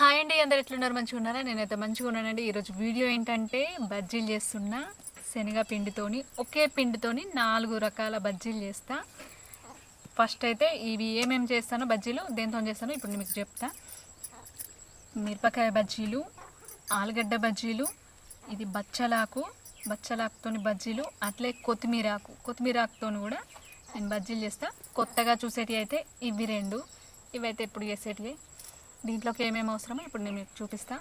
Hi అండి, అందరు ఎట్లున్నారు? మంచిగా ఉన్నారా? నేనైతే మంచిగా ఉన్నానండి. ఈరోజు వీడియో ఏంటంటే బజ్జీలు చేస్తున్నా. శనగ పిండితోని, ఒకే పిండితోని 4 రకాల బజ్జీలు చేస్తా. ఫస్ట్ అయితే ఇవి ఏమేమి చేస్తానో బజ్జీలు దేంతో చేస్తానో ఇప్పుడు మీకు చెప్తా. మిరపకాయ బజ్జీలు, ఆలుగడ్డ బజ్జీలు, ఇది బచ్చలాకుతోని బజ్జీలు, అట్లే కొత్తిమీరాకుతో కూడా నేను బజ్జీలు చేస్తా. కొత్తగా చూసేటివి అయితే ఇవి రెండు, ఇవైతే ఇప్పుడు చేసేటివి. దీంట్లోకి ఏమేమి అవసరమో ఇప్పుడు నేను మీకు చూపిస్తా.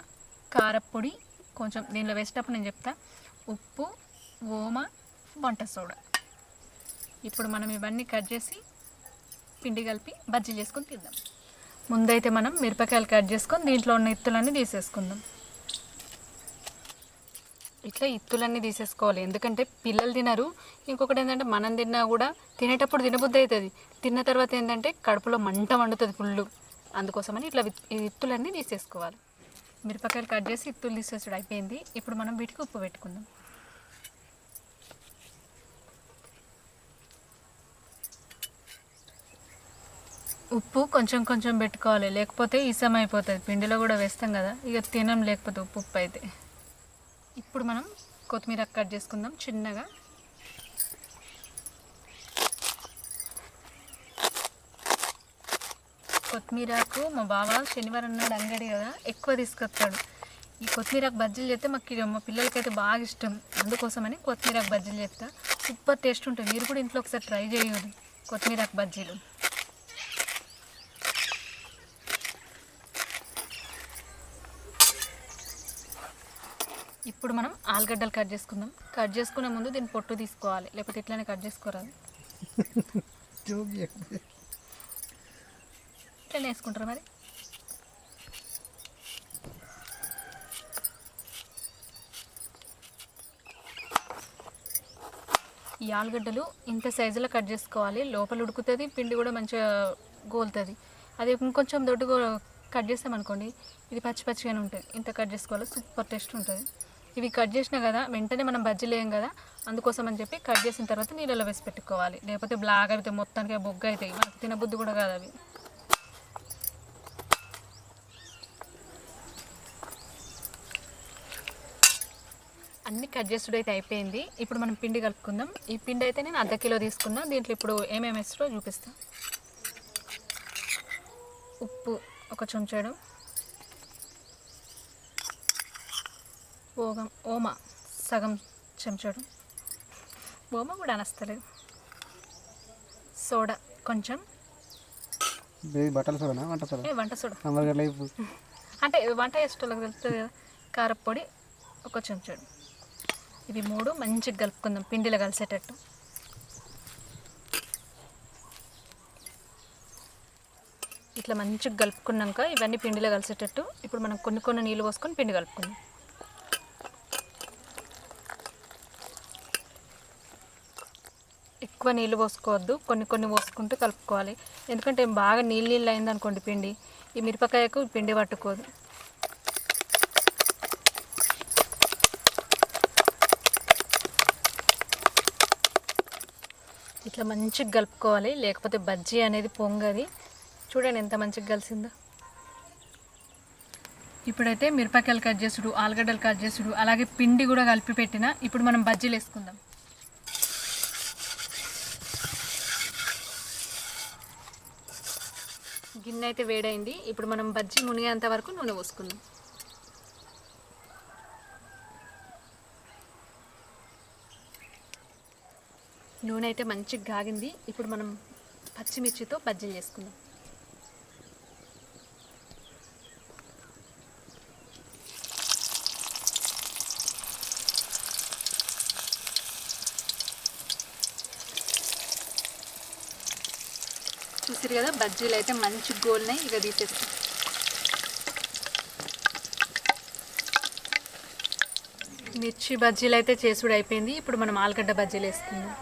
కారపొడి కొంచెం దీనిలో వేసేటప్పుడు నేను చెప్తా. ఉప్పు, ఓమ, వంట సోడా. ఇప్పుడు మనం ఇవన్నీ కట్ చేసి పిండి కలిపి బజ్జీలు చేసుకొని తిందాం. ముందైతే మనం మిరపకాయలు కట్ చేసుకొని దీంట్లో ఉన్న ఇత్తులన్నీ తీసేసుకుందాం. ఇట్లా ఇత్తులన్నీ తీసేసుకోవాలి, ఎందుకంటే పిల్లలు తినరు. ఇంకొకటి ఏంటంటే మనం తిన్నా కూడా తినేటప్పుడు తినబుద్ధి అవుతుంది, తిన్న తర్వాత ఏంటంటే కడుపులో మంట వండుతుంది ఫుల్లు. అందుకోసమని ఇట్లా ఇత్తులన్నీ తీసేసుకోవాలి. మిరపకాయలు కట్ చేసి ఇత్తులు తీసేసుడు అయిపోయింది. ఇప్పుడు మనం వీటికి ఉప్పు పెట్టుకుందాం. ఉప్పు కొంచెం కొంచెం పెట్టుకోవాలి, లేకపోతే ఇసం అయిపోతుంది. పిండిలో కూడా వేస్తాం కదా, ఇక తినం లేకపోతే ఉప్పు అయితే. ఇప్పుడు మనం కొత్తిమీర కట్ చేసుకుందాం చిన్నగా. కొత్తిమీరకు మా బావ శనివారం నాడు అంగడి కదా ఎక్కువ తీసుకొస్తాడు. ఈ కొత్తిమీరకు బజ్జీలు చేస్తే మా పిల్లలకైతే బాగా ఇష్టం. అందుకోసమని కొత్తిమీరకు బజ్జీలు చేస్తా. సూపర్ టేస్ట్ ఉంటుంది. మీరు కూడా ఇంట్లో ఒకసారి ట్రై చేయదు కొత్తిమీరకు బజ్జీలు. ఇప్పుడు మనం ఆలుగడ్డలు కట్ చేసుకుందాం. కట్ చేసుకునే ముందు దీన్ని పొట్టు తీసుకోవాలి, లేకపోతే ఇట్లానే కట్ చేసుకోరాదు. ఇట్లా వేసుకుంటారు మరి. ఈ ఆలుగడ్డలు ఇంత సైజులో కట్ చేసుకోవాలి. లోపల ఉడుకుతుంది, పిండి కూడా మంచిగా గోలుతుంది. అది ఇంకొంచెం దొడ్డుగా కట్ చేస్తామనుకోండి, ఇది పచ్చి పచ్చిగానే ఉంటుంది. ఇంత కట్ చేసుకోవాలి, సూపర్ టేస్ట్ ఉంటుంది. ఇవి కట్ చేసినా కదా వెంటనే మనం బజ్జీలు వేయం కదా, అందుకోసం అని చెప్పి కట్ చేసిన తర్వాత నీళ్ళలో వేసి పెట్టుకోవాలి. లేకపోతే బ్లాక్ అవుతాయి, మొత్తానికి బొగ్గ అవుతాయి, మనకు తినబుద్ధి కూడా కాదు అవి. అన్నీ కట్ చేసుడు అయితే అయిపోయింది. ఇప్పుడు మనం పిండి కలుపుకుందాం. ఈ పిండి అయితే నేను ½ కిలో తీసుకున్నా. దీంట్లో ఇప్పుడు ఏమేమి వేస్తారో చూపిస్తా. ఉప్పు ఒక చెంచాడు, ఓమ సగం చెంచాడు, ఓమ కూడా అనస్తలేదు, సోడా కొంచెం, వంట సోడా అంటే వంట చేసేటోళ్ళకి తెలుస్తుంది కదా, కారపొడి ఒక చెంచాడు. ఇవి 3 మంచిగా కలుపుకుందాం పిండిలో కలిసేటట్టు. ఇట్లా మంచిగా కలుపుకున్నాక ఇవన్నీ పిండిలో కలిసేటట్టు ఇప్పుడు మనం కొన్ని నీళ్ళు పోసుకొని పిండి కలుపుకుందాం. ఎక్కువ నీళ్ళు పోసుకోవద్దు, కొన్ని పోసుకుంటూ కలుపుకోవాలి. ఎందుకంటే బాగా నీళ్ళు అయిందనుకోండి పిండి, ఈ మిరపకాయకు పిండి పట్టుకోదు. ఇట్లా మంచిగా కలుపుకోవాలి, లేకపోతే బజ్జీ అనేది పొంగది. చూడండి ఎంత మంచిగా కలిసిందో. ఇప్పుడైతే మిరపకాయలు కట్ చేసుడు, ఆలుగడ్డలు కట్ చేసుడు, అలాగే పిండి కూడా కలిపి పెట్టిన. ఇప్పుడు మనం బజ్జీలు వేసుకుందాం. గిన్నె అయితే వేడైంది. ఇప్పుడు మనం బజ్జీ మునిగేంత వరకు నూనె పోసుకుందాం. నూనె అయితే మంచిగా కాగింది. ఇప్పుడు మనం పచ్చిమిర్చితో బజ్జీలు చేసుకుందాం. చూసారు కదా, బజ్జీలు అయితే మంచి గోల్నాయి. ఇక తీసేస్తాం. మిర్చి బజ్జీలు అయితే చేసుడు అయిపోయింది. ఇప్పుడు మనం ఆలుగడ్డ బజ్జీలు వేసుకుందాం.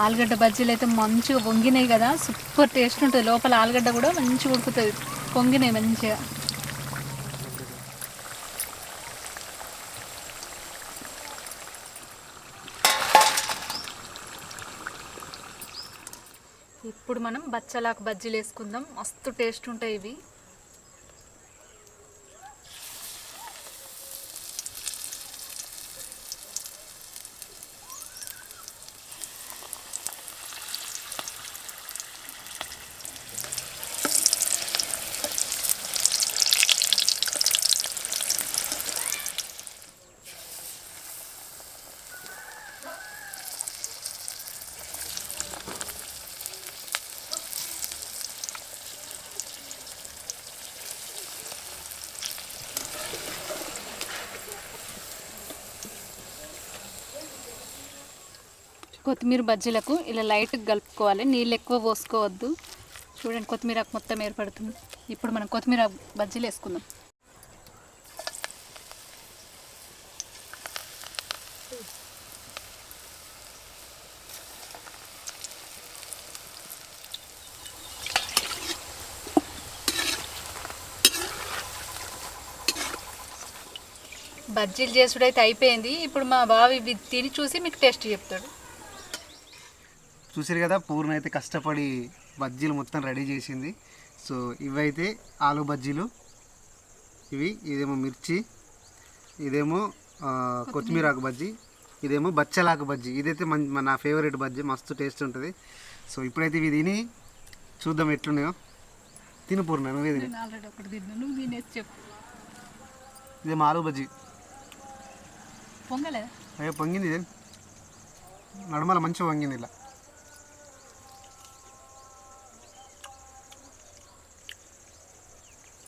ఆలుగడ్డ బజ్జీలు అయితే మంచిగా పొంగినాయి కదా, సూపర్ టేస్ట్ ఉంటుంది. లోపల ఆలుగడ్డ కూడా మంచిగా ఉడుకుతుంది, పొంగినాయి మంచిగా. ఇప్పుడు మనం బచ్చలాకు బజ్జీలు వేసుకుందాం. మస్తు టేస్ట్ ఉంటాయి ఇవి. కొత్తిమీర బజ్జీలకు ఇలా లైట్గా కలుపుకోవాలి, నీళ్ళు ఎక్కువ పోసుకోవద్దు. చూడండి కొత్తిమీర మొత్తం ఏర్పడుతుంది. ఇప్పుడు మనం కొత్తిమీర బజ్జీలు వేసుకుందాం. బజ్జీలు చేసుడైతే అయిపోయింది. ఇప్పుడు మా బావి ఇవి తిని చూసి మీకు టేస్ట్ చెప్తాడు. చూసారు కదా, పూర్ణ అయితే కష్టపడి బజ్జీలు మొత్తం రెడీ చేసింది. సో ఇవైతే ఆలు బజ్జీలు, ఇదేమో మిర్చి, ఇదేమో కొత్తిమీర ఆకు బజ్జీ, ఇదేమో బచ్చలాకు బజ్జీ. ఇదైతే నా ఫేవరెట్ బజ్జీ, మస్తు టేస్ట్ ఉంటుంది. సో ఇప్పుడైతే ఇవి తిని చూద్దాం ఎట్లున్నాయో. తిను పూర్ణ, నువ్వే తిని. ఆల్రెడీ ఒకటి తిన్నా, నువ్వు తినేసి చెప్పు. ఇదేమో ఆలు బజ్జీ. పొంగలేదా? అయ్యో పొంగింది, ఇదే నడుమల మంచిగా పొంగింది. ఇలా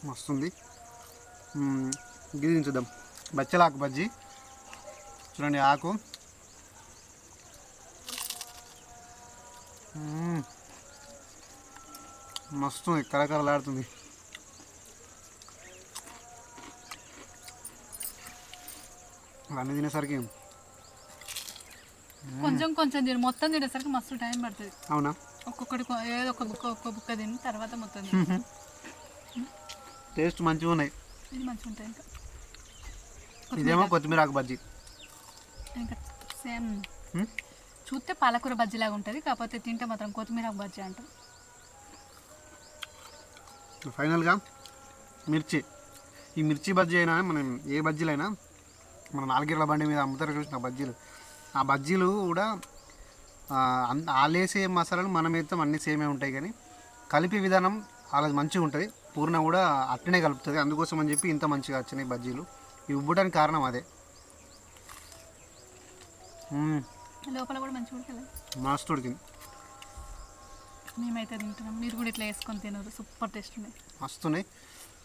మస్తుంది. గిది చూద్దాం. బచ్చలాకు బజ్జీ చూడండి, ఆకు మస్తు కరకరలాడుతుంది. అన్నీ తినేసరికి కొంచెం కొంచెం తిని మొత్తం తినేసరికి మస్తు టైం పడుతుంది. అవునా? ఒక్కొక్కటి ఏదో ఒక బుక్క తిని తర్వాత మొత్తం టేస్ట్ మంచిగా ఉన్నాయి. ఇది మంచిగా ఉంటాయి. ఇంకా ఇదేమో కొత్తిమీర ఆకు బజ్జీ. ఇంకా సేమ్ చూస్తే పాలకూర బజ్జీలాగా ఉంటుంది, కాకపోతే తింటే మాత్రం కొత్తిమీర ఆకు బజ్జీ అంటారు. ఫైనల్గా మిర్చి. ఈ మిర్చి బజ్జీ అయినా మనం ఏ బజ్జీలైనా మన నాలుగేళ్ల బండి మీద అమ్ముతారు చూసిన బజ్జీలు, ఆ బజ్జీలు కూడా వాళ్ళు వేసే మసాలాలు మనం వేస్తాం, అన్నీ సేమే ఉంటాయి. కానీ కలిపే విధానం వాళ్ళది మంచిగా ఉంటుంది. పూర్ణ కూడా అట్లనే కలుపుతుంది. అందుకోసం అని చెప్పి ఇంత మంచిగా వచ్చినాయి బజ్జీలు. ఇవి ఉబ్బడానికి కారణం అదే. లోపల కూడా మంచిగా ఉంటుంది, మస్తు ఉడికింది. మేమైతే తింటున్నాం, మీరు కూడా ఇట్లా వేసుకొని తినరు. సూపర్ టేస్ట్ ఉన్నాయి, మస్తున్నాయి.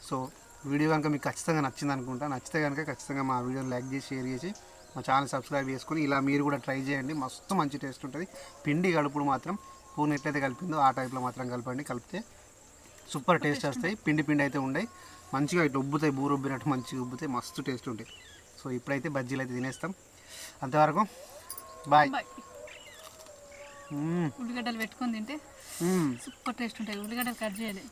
సో వీడియో కనుక మీకు ఖచ్చితంగా నచ్చింది అనుకుంటా. నచ్చితే కనుక ఖచ్చితంగా మా వీడియోని లైక్ చేసి, షేర్ చేసి, మా ఛానల్ సబ్స్క్రైబ్ చేసుకొని ఇలా మీరు కూడా ట్రై చేయండి. మస్తు మంచి టేస్ట్ ఉంటుంది. పిండి కలుపుడు మాత్రం పూర్ణ ఎట్లయితే కలిపిందో ఆ టైప్లో మాత్రం కలపండి. కలిపితే సూపర్ టేస్ట్ వస్తాయి. పిండి అయితే ఉండయి, మంచిగా ఇట్లా ఉబ్బుతాయి, బూరు ఉబ్బినట్టు మంచిగా ఉబ్బుతాయి, మస్తు టేస్ట్ ఉంటాయి. సో ఇప్పుడైతే బజ్జీలు అయితే తినేస్తాం. అంతవరకు బాయ్. ఉల్లిగడ్డలు పెట్టుకొని తింటే సూపర్ టేస్ట్ ఉంటాయి. ఉల్లిగడ్డలు కట్ చేయాలి.